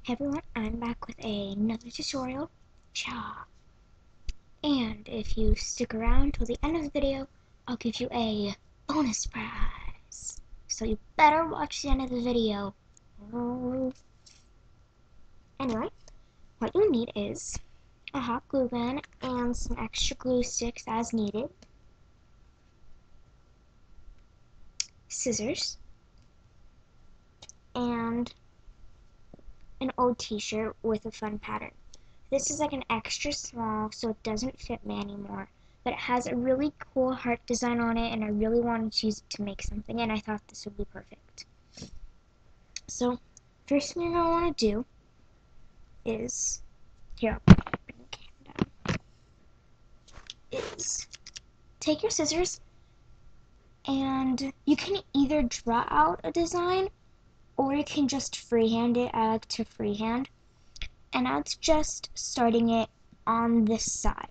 Hey everyone, I'm back with another tutorial. Cha. And if you stick around till the end of the video, I'll give you a bonus prize. So you better watch the end of the video. Oh. Anyway, what you need is a hot glue gun and some extra glue sticks as needed, scissors, and an old t-shirt with a fun pattern. This is like an extra small, so it doesn't fit me anymore. But it has a really cool heart design on it, and I really wanted to use it to make something, and I thought this would be perfect. So, first thing you're going to want to do is, here, I'll bring the camera down, is take your scissors, and you can either draw out a design, or you can just freehand it. I like to freehand. And that's just starting it on this side.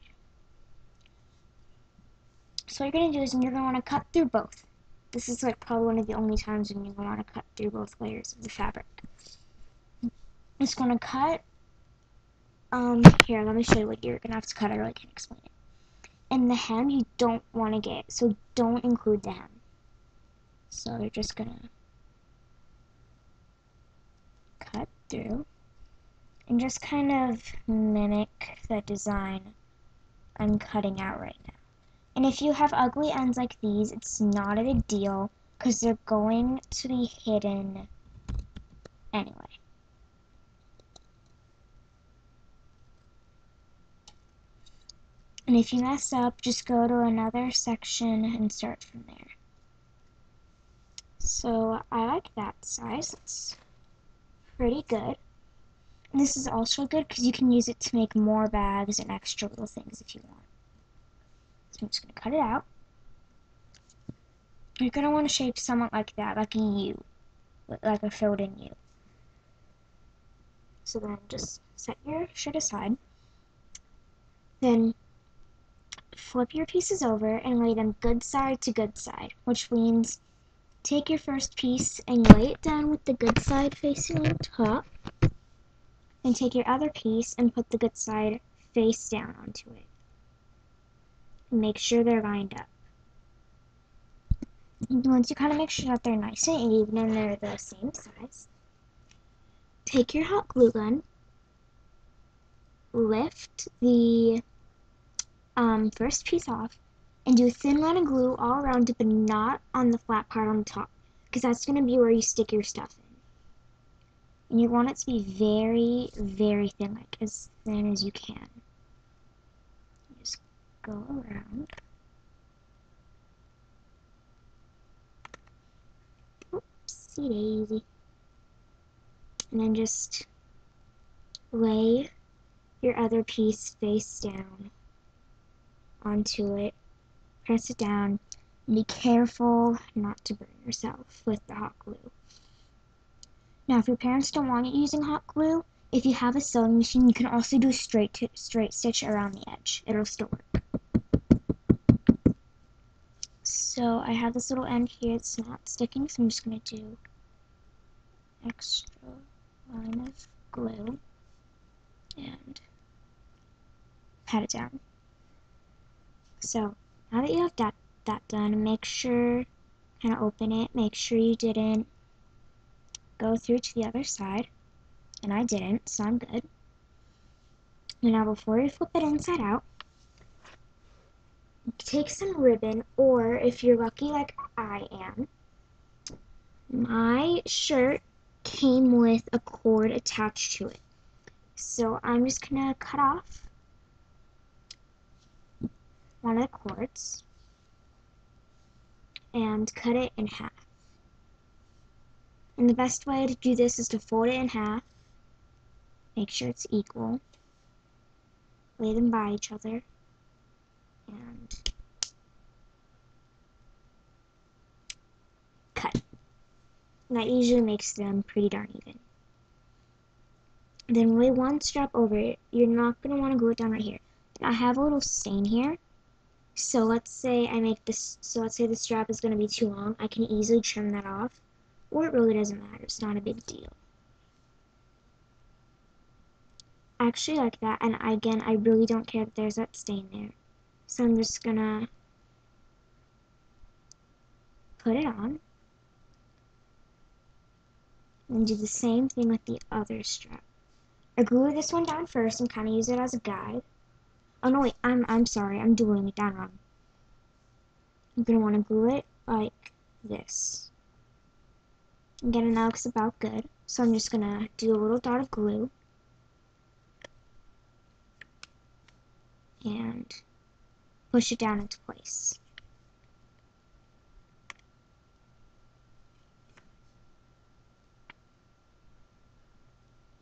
So what you're going to do is you're going to want to cut through both. This is like probably one of the only times when you're going to want to cut through both layers of the fabric. I'm just going to cut, here, let me show you what you're going to have to cut. I really can't explain it. And the hem you don't want to get, so don't include the hem. So you're just going to cut through and just kind of mimic the design I'm cutting out right now. And if you have ugly ends like these, it's not a big deal because they're going to be hidden anyway. And if you mess up, just go to another section and start from there. So I like that size. It's pretty good. And this is also good because you can use it to make more bags and extra little things if you want. So I'm just going to cut it out. You're going to want to shape somewhat like that, like a U, like a filled in U. So then just set your shirt aside. Then flip your pieces over and lay them good side to good side, which means take your first piece and lay it down with the good side facing on top, and take your other piece and put the good side face down onto it. And make sure they're lined up. And once you kind of make sure that they're nice and even and they're the same size, take your hot glue gun, lift the first piece off, and do a thin line of glue all around it, but not on the flat part on the top, because that's going to be where you stick your stuff in. And you want it to be very, very thin, like as thin as you can. Just go around. Oopsie daisy. And then just lay your other piece face down onto it. Press it down. Be careful not to burn yourself with the hot glue. Now, if your parents don't want you using hot glue, if you have a sewing machine, you can also do a straight stitch around the edge. It'll still work. So I have this little end here. It's not sticking, so I'm just going to do extra line of glue and pat it down. So now that you have that done, make sure, kind of open it, make sure you didn't go through to the other side, and I didn't, so I'm good. And now before you flip it inside out, take some ribbon, or if you're lucky like I am, my shirt came with a cord attached to it. So I'm just gonna cut off one of the cords and cut it in half. And the best way to do this is to fold it in half, make sure it's equal, lay them by each other, and cut. And that usually makes them pretty darn even. Then lay one strap over it. You're not going to want to glue it down right here. I have a little stain here. So let's say let's say the strap is going to be too long. I can easily trim that off. Or it really doesn't matter. It's not a big deal. actually like that, and again, I really don't care that there's that stain there. So I'm just gonna put it on and do the same thing with the other strap. I glue this one down first and kind of use it as a guide. Oh no, wait, I'm sorry, I'm gluing it down wrong. You're gonna want to glue it like this. Again, it looks about good. So I'm just gonna do a little dot of glue and push it down into place.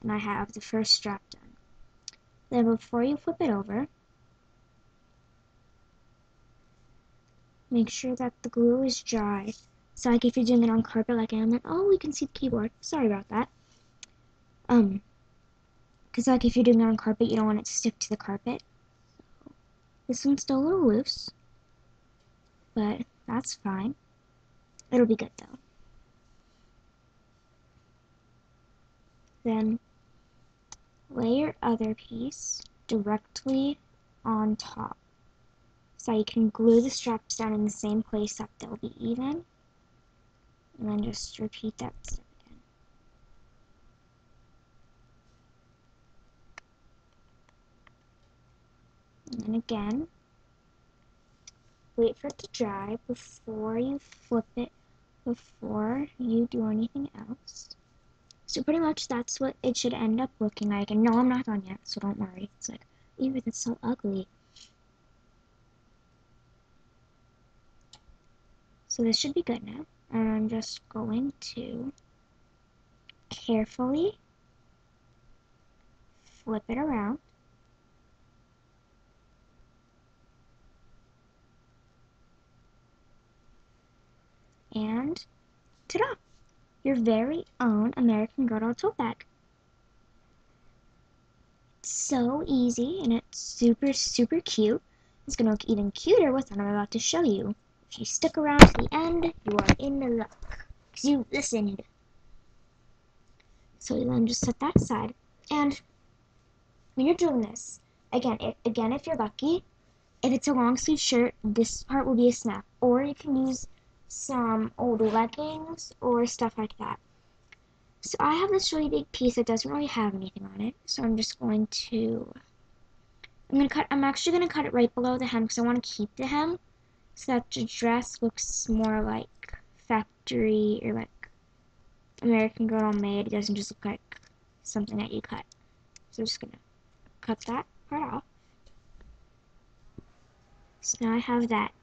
And I have the first strap done. Then before you flip it over, make sure that the glue is dry. So like if you're doing it on carpet like I am, like, oh, we can see the keyboard. Sorry about that. Because like if you're doing it on carpet, you don't want it to stick to the carpet. This one's still a little loose, but that's fine. It'll be good though. Then lay your other piece directly on top. So you can glue the straps down in the same place that they'll be even. And then just repeat that step again. And then again, wait for it to dry before you flip it, before you do anything else. So pretty much that's what it should end up looking like. And no, I'm not done yet, so don't worry. It's like, ew, that's so ugly. So this should be good now. And I'm just going to carefully flip it around. And ta-da! Your very own American Girl doll tote bag. It's so easy and it's super, super cute. It's gonna look even cuter with what I'm about to show you. If you stick around to the end, you are in luck. Because you listened. So then just set that aside. And when you're doing this, again, if you're lucky, if it's a long sleeve shirt, this part will be a snap. Or you can use some old leggings or stuff like that. So I have this really big piece that doesn't really have anything on it. So I'm just going to, I'm actually going to cut it right below the hem because I want to keep the hem so that the dress looks more like factory or like American Girl made. It doesn't just look like something that you cut. So I'm just going to cut that part off. So now I have that.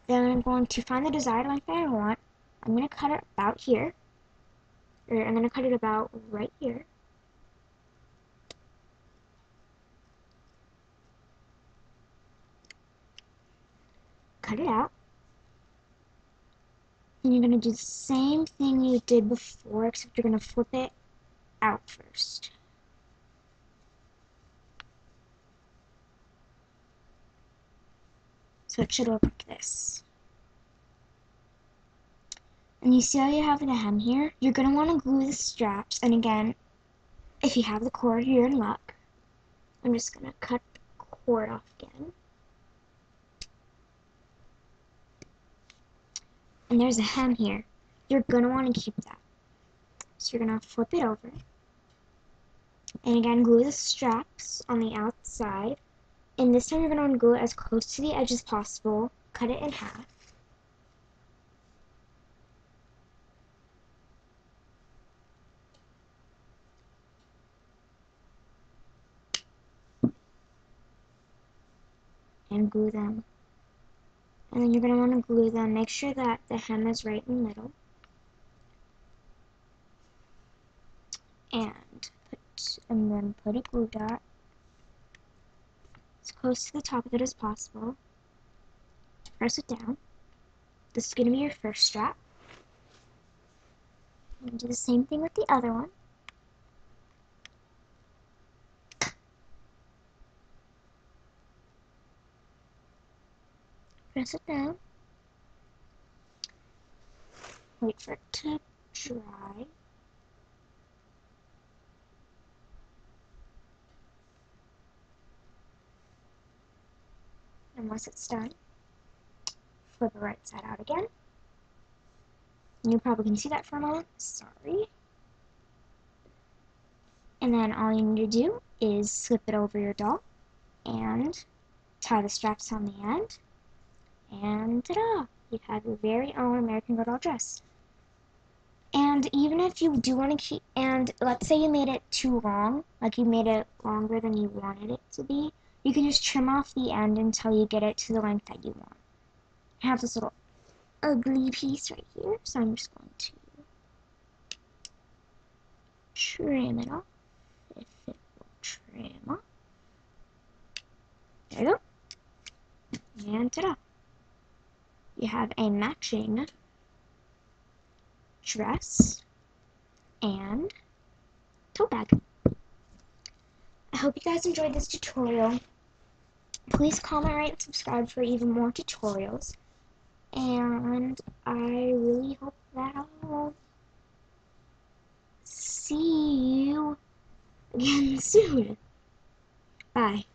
Then I'm going to find the desired length that I want. I'm going to cut it about here. Or I'm going to cut it about right here. Cut it out. And you're going to do the same thing you did before, except you're going to flip it out first. So it should look like this. And you see how you have the hem here? You're going to want to glue the straps. And again, if you have the cord, you're in luck. I'm just going to cut the cord off again. And there's a hem here. You're going to want to keep that. So you're going to flip it over. And again, glue the straps on the outside. And this time you're going to want to glue it as close to the edge as possible. Cut it in half. And glue them. And then you're going to want to glue them. Make sure that the hem is right in the middle. And then put a glue dot as close to the top of it as possible. Press it down. This is going to be your first strap. And do the same thing with the other one. Press it down. Wait for it to dry. unless it's done. Flip it right side out again. You probably can see that for a moment. Sorry. And then all you need to do is slip it over your doll and tie the straps on the end. And ta-da! You have your very own American Girl doll dress. And even if you do want to keep, and let's say you made it too long, like you made it longer than you wanted it to be, you can just trim off the end until you get it to the length that you want. I have this little ugly piece right here, so I'm just going to trim it off, if it will trim off. There you go. And ta-da! You have a matching dress and tote bag. I hope you guys enjoyed this tutorial. Please comment, rate, and subscribe for even more tutorials. And I really hope that I'll see you again soon. Bye.